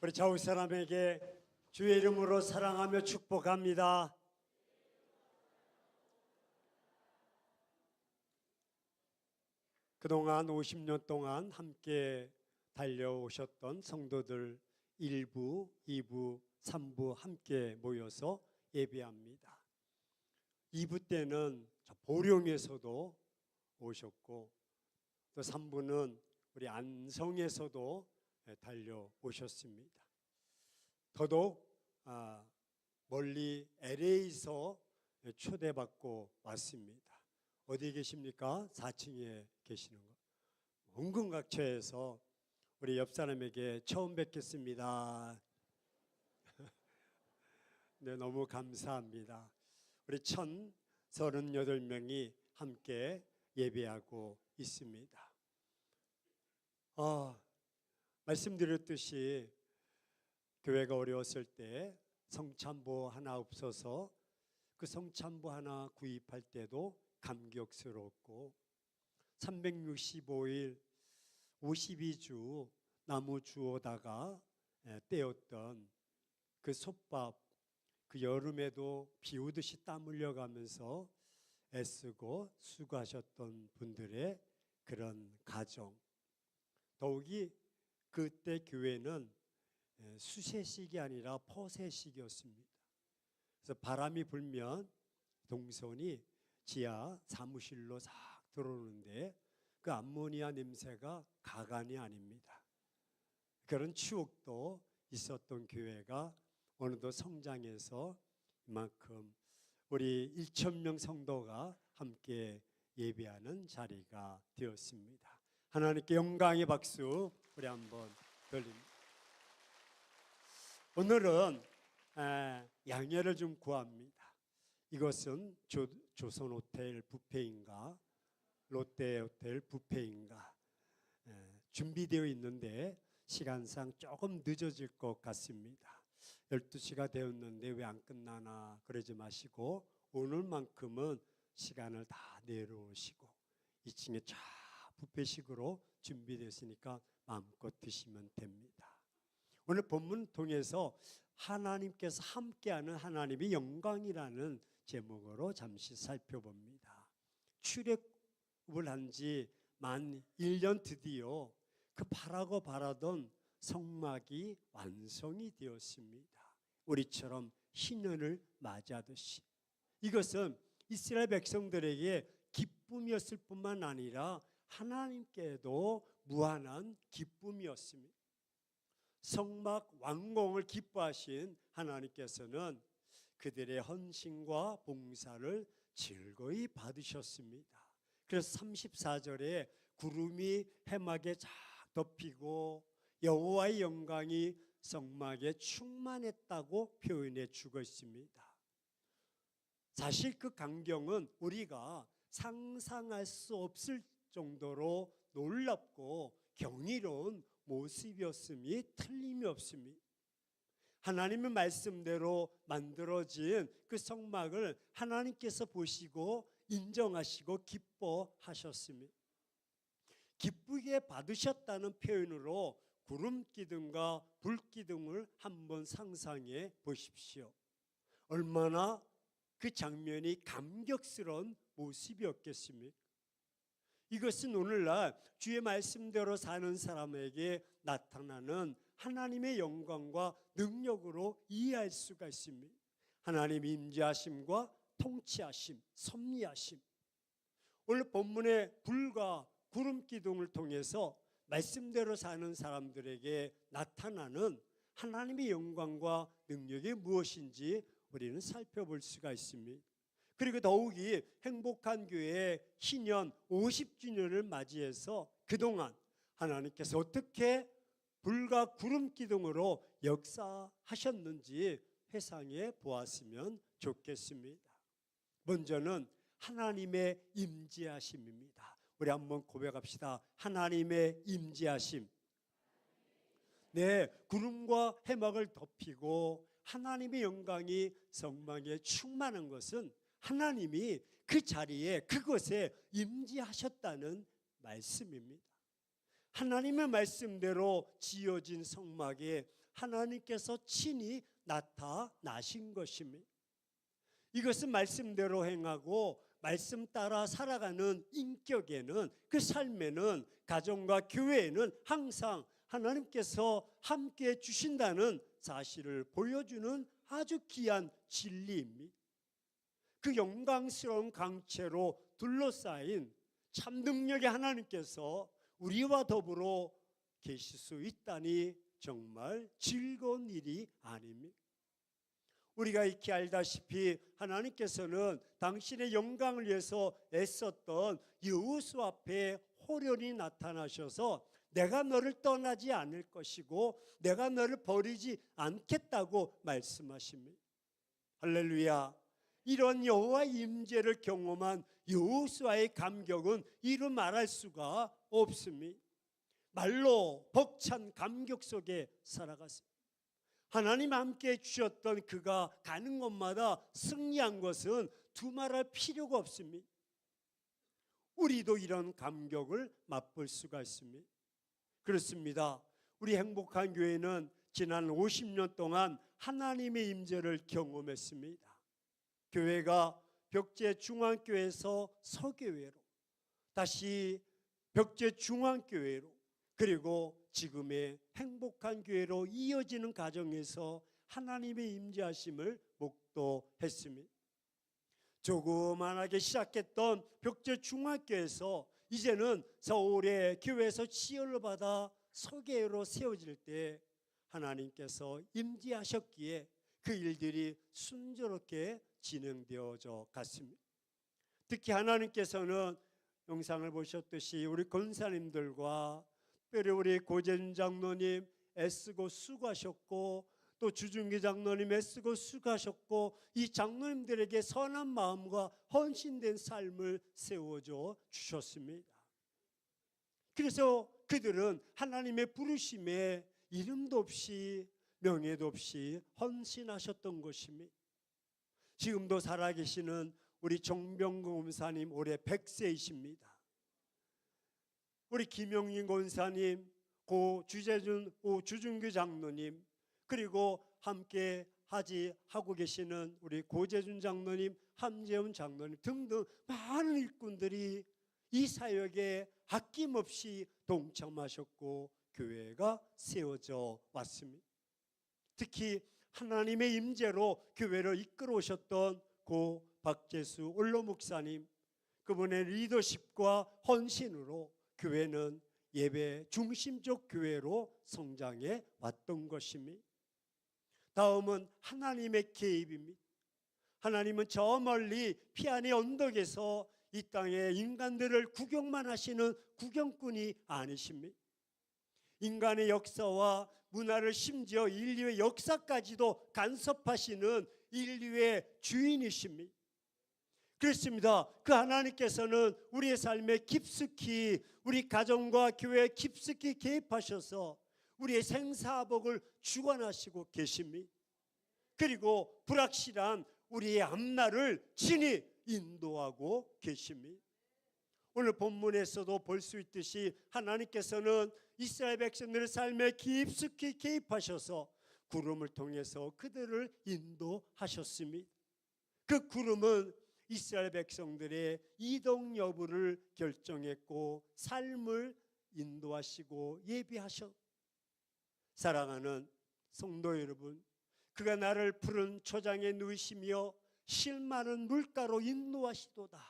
우리 좌우 사람에게 주의 이름으로 사랑하며 축복합니다. 그동안 50년 동안 함께 달려오셨던 성도들 1부, 2부, 3부 함께 모여서 예배합니다. 2부 때는 보령에서도 오셨고 또 3부는 우리 안성에서도 달려오셨습니다. 더더욱 멀리 LA에서 초대받고 왔습니다. 어디에 계십니까? 4층에 계시는 거. 은근각처에서 우리 옆 사람에게 처음 뵙겠습니다. 네, 너무 감사합니다. 우리 1,038명이 함께 예배하고 있습니다. 말씀드렸듯이 교회가 어려웠을 때 성찬부 하나 없어서 그 성찬부 하나 구입할 때도 감격스럽고 365일 52주 나무 주워다가 떼었던 그 솥밥, 그 여름에도 비 오듯이 땀 흘려가면서 애쓰고 수고하셨던 분들의 그런 가정, 더욱이 그때 교회는 수세식이 아니라 퍼세식이었습니다. 그래서 바람이 불면 동선이 지하 사무실로 싹 들어오는데 그 암모니아 냄새가 가관이 아닙니다. 그런 추억도 있었던 교회가 어느덧 성장해서 이만큼 우리 1,000명 성도가 함께 예배하는 자리가 되었습니다. 하나님께 영광의 박수 우리 한번 돌립니다. 오늘은 양해를 좀 구합니다. 이것은 조선호텔 뷔페인가 롯데호텔 뷔페인가 준비되어 있는데 시간상 조금 늦어질 것 같습니다. 12시가 되었는데 왜 안 끝나나 그러지 마시고 오늘만큼은 시간을 다 내려오시고 2층에 쫙 뷔페식으로 준비되었으니까 마음껏 드시면 됩니다. 오늘 본문 통해서 하나님께서 함께하는 하나님의 영광이라는 제목으로 잠시 살펴봅니다. 출애굽을 한 지 만 1년 드디어 그 바라던 성막이 완성이 되었습니다. 우리처럼 신년을 맞이하듯이 이것은 이스라엘 백성들에게 기쁨이었을 뿐만 아니라 하나님께도 무한한 기쁨이었습니다. 성막 완공을 기뻐하신 하나님께서는 그들의 헌신과 봉사를 즐거이 받으셨습니다. 그래서 34절에 구름이 해막에 쫙 덮이고 여호와의 영광이 성막에 충만했다고 표현해 주고 있습니다. 사실 그 광경은 우리가 상상할 수 없을 정도로 놀랍고 경이로운 모습이었음이 틀림이 없습니다. 하나님의 말씀대로 만들어진 그 성막을 하나님께서 보시고 인정하시고 기뻐하셨습니다. 기쁘게 받으셨다는 표현으로 구름 기둥과 불 기둥을 한번 상상해 보십시오. 얼마나 그 장면이 감격스러운 모습이었겠습니까? 이것은 오늘날 주의 말씀대로 사는 사람에게 나타나는 하나님의 영광과 능력으로 이해할 수가 있습니다. 하나님의 임재하심과 통치하심, 섭리하심. 오늘 본문의 불과 구름 기둥을 통해서 말씀대로 사는 사람들에게 나타나는 하나님의 영광과 능력이 무엇인지 우리는 살펴볼 수가 있습니다. 그리고 더욱이 행복한 교회의 신년 50주년을 맞이해서 그동안 하나님께서 어떻게 불과 구름 기둥으로 역사하셨는지 회상해 보았으면 좋겠습니다. 먼저는 하나님의 임재하심입니다. 우리 한번 고백합시다. 하나님의 임재하심. 네, 구름과 해막을 덮이고 하나님의 영광이 성막에 충만한 것은 하나님이 그 자리에 그것에 임재하셨다는 말씀입니다. 하나님의 말씀대로 지어진 성막에 하나님께서 친히 나타나신 것입니다. 이것은 말씀대로 행하고 말씀 따라 살아가는 인격에는, 그 삶에는, 가정과 교회에는 항상 하나님께서 함께 주신다는 사실을 보여주는 아주 귀한 진리입니다. 그 영광스러운 강체로 둘러싸인 참 능력의 하나님께서 우리와 더불어 계실 수 있다니 정말 즐거운 일이 아닙니까? 우리가 익히 알다시피 하나님께서는 당신의 영광을 위해서 애썼던 여호수아 앞에 호련히 나타나셔서 내가 너를 떠나지 않을 것이고 내가 너를 버리지 않겠다고 말씀하십니다. 할렐루야. 이런 여호와의 임재를 경험한 여호수아의 감격은 이루 말할 수가 없습니다. 말로 벅찬 감격 속에 살아갔습니다. 하나님 함께 주셨던 그가 가는 곳마다 승리한 것은 두말할 필요가 없습니다. 우리도 이런 감격을 맛볼 수가 있습니다. 그렇습니다. 우리 행복한 교회는 지난 50년 동안 하나님의 임재를 경험했습니다. 교회가 벽제중앙교회에서 서교회로, 다시 벽제중앙교회로, 그리고 지금의 행복한 교회로 이어지는 과정에서 하나님의 임재하심을 목도했습니다. 조그만하게 시작했던 벽제중앙교회에서 이제는 서울의 교회에서 지혈을 받아 서교회로 세워질 때 하나님께서 임재하셨기에 그 일들이 순조롭게 진행되어져 갔습니다. 특히 하나님께서는 영상을 보셨듯이 우리 권사님들과 특별히 우리 고재준 장로님 애쓰고 수고하셨고, 또 주중기 장로님 애쓰고 수고하셨고, 이 장로님들에게 선한 마음과 헌신된 삶을 세워줘 주셨습니다. 그래서 그들은 하나님의 부르심에 이름도 없이 명예도 없이 헌신하셨던 것입니다. 지금도 살아계시는 우리 정병근 권사님 올해 100세이십니다. 우리 김영인 권사님, 고 주재준, 고 주준규 장로님, 그리고 함께 하고 계시는 우리 고재준 장로님, 함재훈 장로님 등등 많은 일꾼들이 이 사역에 아낌없이 동참하셨고 교회가 세워져 왔습니다. 특히 하나님의 임재로 교회를 이끌어 오셨던 고 박재수 원로 목사님, 그분의 리더십과 헌신으로 교회는 예배 중심적 교회로 성장해 왔던 것입니다. 다음은 하나님의 개입입니다. 하나님은 저 멀리 피안의 언덕에서 이 땅의 인간들을 구경만 하시는 구경꾼이 아니십니다. 인간의 역사와 문화를, 심지어 인류의 역사까지도 간섭하시는 인류의 주인이십니다. 그렇습니다. 그 하나님께서는 우리의 삶에 깊숙이, 우리 가정과 교회에 깊숙이 개입하셔서 우리의 생사복을 주관하시고 계십니다. 그리고 불확실한 우리의 앞날을 친히 인도하고 계십니다. 오늘 본문에서도 볼 수 있듯이 하나님께서는 이스라엘 백성들의 삶에 깊숙이 개입하셔서 구름을 통해서 그들을 인도하셨습니다. 그 구름은 이스라엘 백성들의 이동 여부를 결정했고 삶을 인도하시고 예비하셨. 사랑하는 성도 여러분, 그가 나를 푸른 초장에 누이시며 실 많은 물가로 인도하시도다.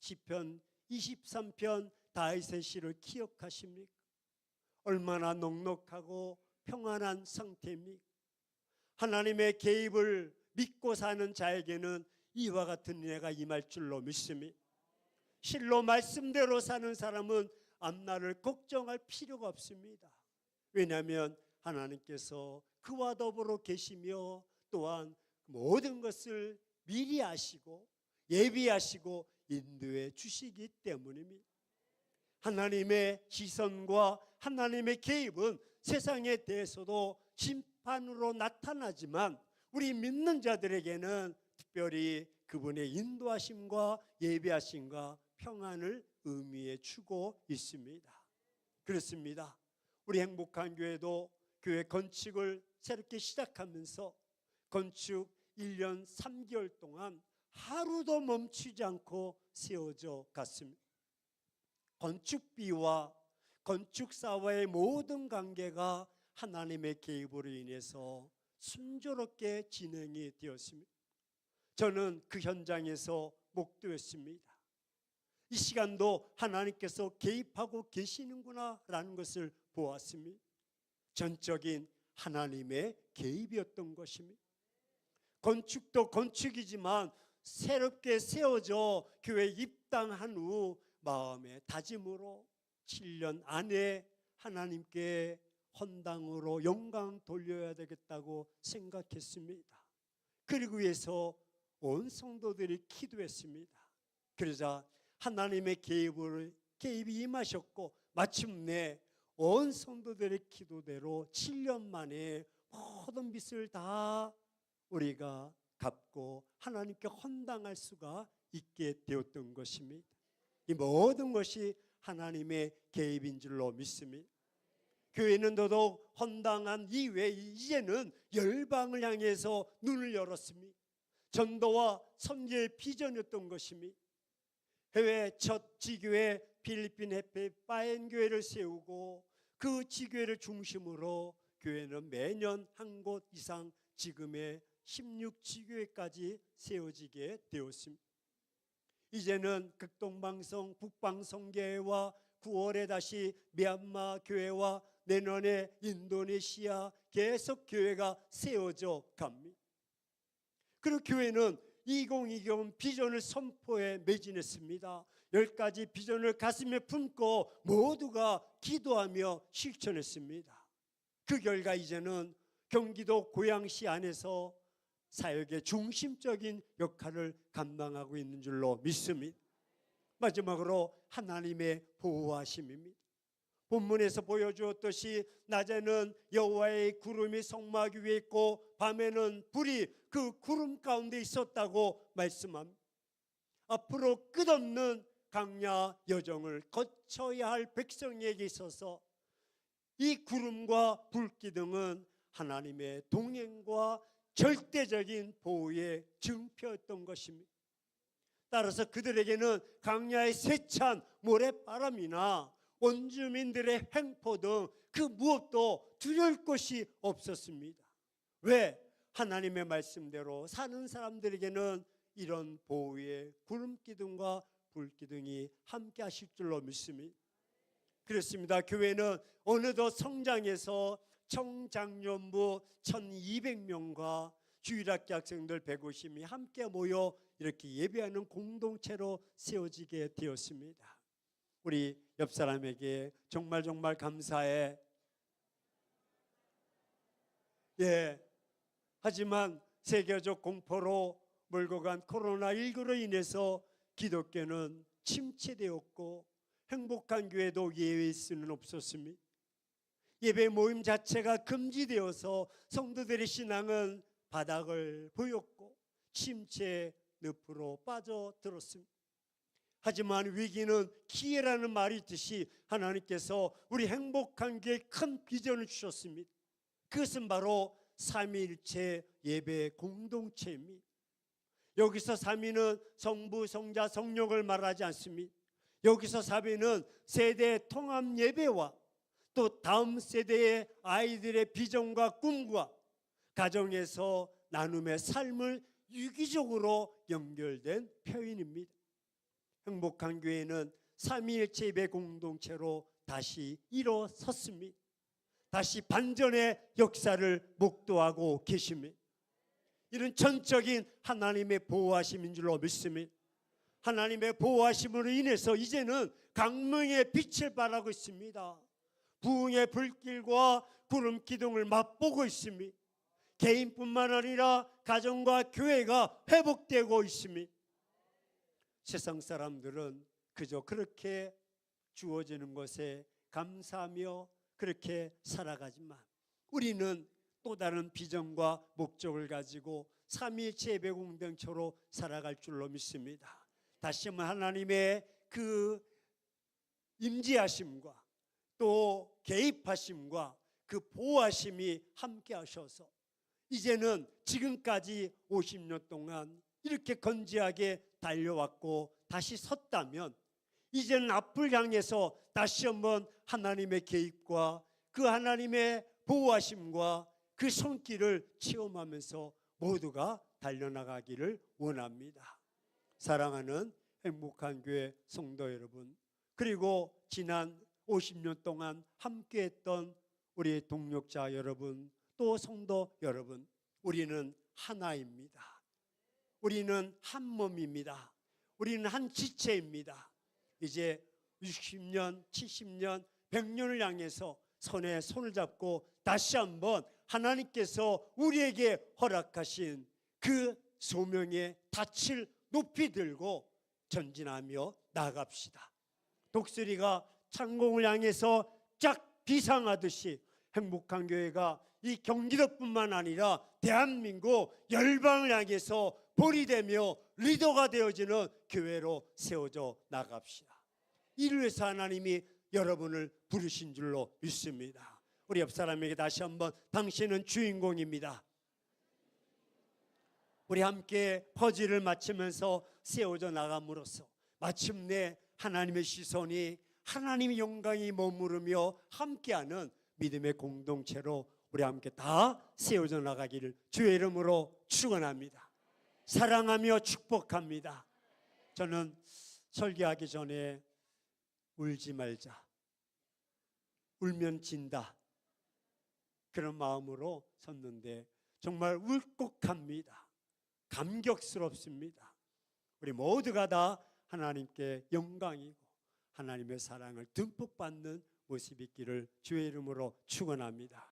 시편 23편 다윗의 시를 기억하십니까? 얼마나 넉넉하고 평안한 상태입니까? 하나님의 개입을 믿고 사는 자에게는 이와 같은 은혜가 임할 줄로 믿습니다. 실로 말씀대로 사는 사람은 앞날을 걱정할 필요가 없습니다. 왜냐하면 하나님께서 그와 더불어 계시며 또한 모든 것을 미리 아시고 예비하시고 인도해 주시기 때문입니다. 하나님의 시선과 하나님의 개입은 세상에 대해서도 심판으로 나타나지만 우리 믿는 자들에게는 특별히 그분의 인도하심과 예비하심과 평안을 의미해 주고 있습니다. 그렇습니다. 우리 행복한 교회도 교회 건축을 새롭게 시작하면서 건축 1년 3개월 동안 하루도 멈추지 않고 세워져 갔습니다. 건축비와 건축사와의 모든 관계가 하나님의 개입으로 인해서 순조롭게 진행이 되었습니다. 저는 그 현장에서 목도했습니다. 이 시간도 하나님께서 개입하고 계시는구나 라는 것을 보았습니다. 전적인 하나님의 개입이었던 것입니다. 건축도 건축이지만 새롭게 세워져 교회에 입당한 후 마음의 다짐으로 7년 안에 하나님께 헌당으로 영광 돌려야 되겠다고 생각했습니다. 그리고 위해서 온 성도들이 기도했습니다. 그러자 하나님의 개입이 임하셨고 마침내 온 성도들의 기도대로 7년 만에 모든 빚을 다 우리가 갚고 하나님께 헌당할 수가 있게 되었던 것입니다. 이 모든 것이 하나님의 개입인 줄로 믿습니다. 교회는 더더욱 헌당한 이후에 이제는 열방을 향해서 눈을 열었습니다. 전도와 선교의 비전이었던 것입니다. 해외 첫 지교회 필리핀 해페 파엔 교회를 세우고 그 지교회를 중심으로 교회는 매년 한 곳 이상 지금의 16지교회까지 세워지게 되었습니다. 이제는 극동방송 북방송교회와 9월에 다시 미얀마 교회와 내년에 인도네시아 계속 교회가 세워져 갑니다. 그리고 교회는 2020 비전을 선포에 매진했습니다. 10가지 비전을 가슴에 품고 모두가 기도하며 실천했습니다. 그 결과 이제는 경기도 고양시 안에서 사역의 중심적인 역할을 감당하고 있는 줄로 믿습니다. 마지막으로 하나님의 보호하심입니다. 본문에서 보여주었듯이 낮에는 여호와의 구름이 성막 위에 있고 밤에는 불이 그 구름 가운데 있었다고 말씀합니다. 앞으로 끝없는 광야 여정을 거쳐야 할 백성에게 있어서 이 구름과 불기둥은 하나님의 동행과 절대적인 보호의 증표였던 것입니다. 따라서 그들에게는 광야의 세찬 모래바람이나 원주민들의 횡포 등 그 무엇도 두려울 것이 없었습니다. 왜? 하나님의 말씀대로 사는 사람들에게는 이런 보호의 구름기둥과 불기둥이 함께 하실 줄로 믿습니다. 그렇습니다. 교회는 어느덧 성장해서 청장년부 1200명과 주일학교 학생들 150명이 함께 모여 이렇게 예배하는 공동체로 세워지게 되었습니다. 우리 옆 사람에게 정말 감사해. 하지만 세계적 공포로 몰고 간 코로나19로 인해서 기독교는 침체되었고 행복한 교회도 예외일 수는 없었습니다. 예배 모임 자체가 금지되어서 성도들의 신앙은 바닥을 보였고 침체 늪으로 빠져들었습니다. 하지만 위기는 기회라는 말이 있듯이 하나님께서 우리 행복한 교회에 큰 비전을 주셨습니다. 그것은 바로 삼위일체 예배 공동체입니다. 여기서 삼위는 성부, 성자, 성령을 말하지 않습니다. 여기서 삼위는 세대 통합 예배와 또 다음 세대의 아이들의 비전과 꿈과 가정에서 나눔의 삶을 유기적으로 연결된 표현입니다. 행복한 교회는 삼위일체 예배 공동체로 다시 일어섰습니다. 다시 반전의 역사를 목도하고 계십니다. 이런 전적인 하나님의 보호하심인 줄로 믿습니다. 하나님의 보호하심으로 인해서 이제는 강명의 빛을 발하고 있습니다. 부흥의 불길과 구름 기둥을 맛보고 있습니다. 개인뿐만 아니라 가정과 교회가 회복되고 있습니다. 세상 사람들은 그저 그렇게 주어지는 것에 감사하며 그렇게 살아가지만 우리는 또 다른 비전과 목적을 가지고 삼위일체 예배 공동체로 살아갈 줄로 믿습니다. 다시 한번 하나님의 그 임재하심과 또 개입하심과 그 보호하심이 함께 하셔서 이제는 지금까지 50년 동안 이렇게 건재하게 달려왔고 다시 섰다면 이제는 앞을 향해서 다시 한번 하나님의 개입과 그 하나님의 보호하심과 그 손길을 체험하면서 모두가 달려나가기를 원합니다. 사랑하는 행복한 교회 성도 여러분, 그리고 지난 50년 동안 함께했던 우리 동역자 여러분, 또 성도 여러분, 우리는 하나입니다. 우리는 한 몸입니다. 우리는 한 지체입니다. 이제 60년, 70년, 100년을 향해서 손에 손을 잡고 다시 한번 하나님께서 우리에게 허락하신 그 소명의 닻을 높이 들고 전진하며 나갑시다. 독수리가 창공을 향해서 쫙 비상하듯이 행복한 교회가 이 경기도뿐만 아니라 대한민국 열방을 향해서 볼이 되며 리더가 되어지는 교회로 세워져 나갑시다. 이를 위해서 하나님이 여러분을 부르신 줄로 믿습니다. 우리 옆 사람에게 다시 한번 당신은 주인공입니다. 우리 함께 퍼즐을 맞추면서 세워져 나감으로써 마침내 하나님의 시선이 하나님의 영광이 머무르며 함께하는 믿음의 공동체로 우리 함께 다 세워져 나가기를 주의 이름으로 축원합니다. 사랑하며 축복합니다. 저는 설교하기 전에 울지 말자, 울면 진다, 그런 마음으로 섰는데 정말 울컥합니다. 감격스럽습니다. 우리 모두가 다 하나님께 영광이고 하나님의 사랑을 듬뿍 받는 모습이 있기를 주의 이름으로 축원합니다.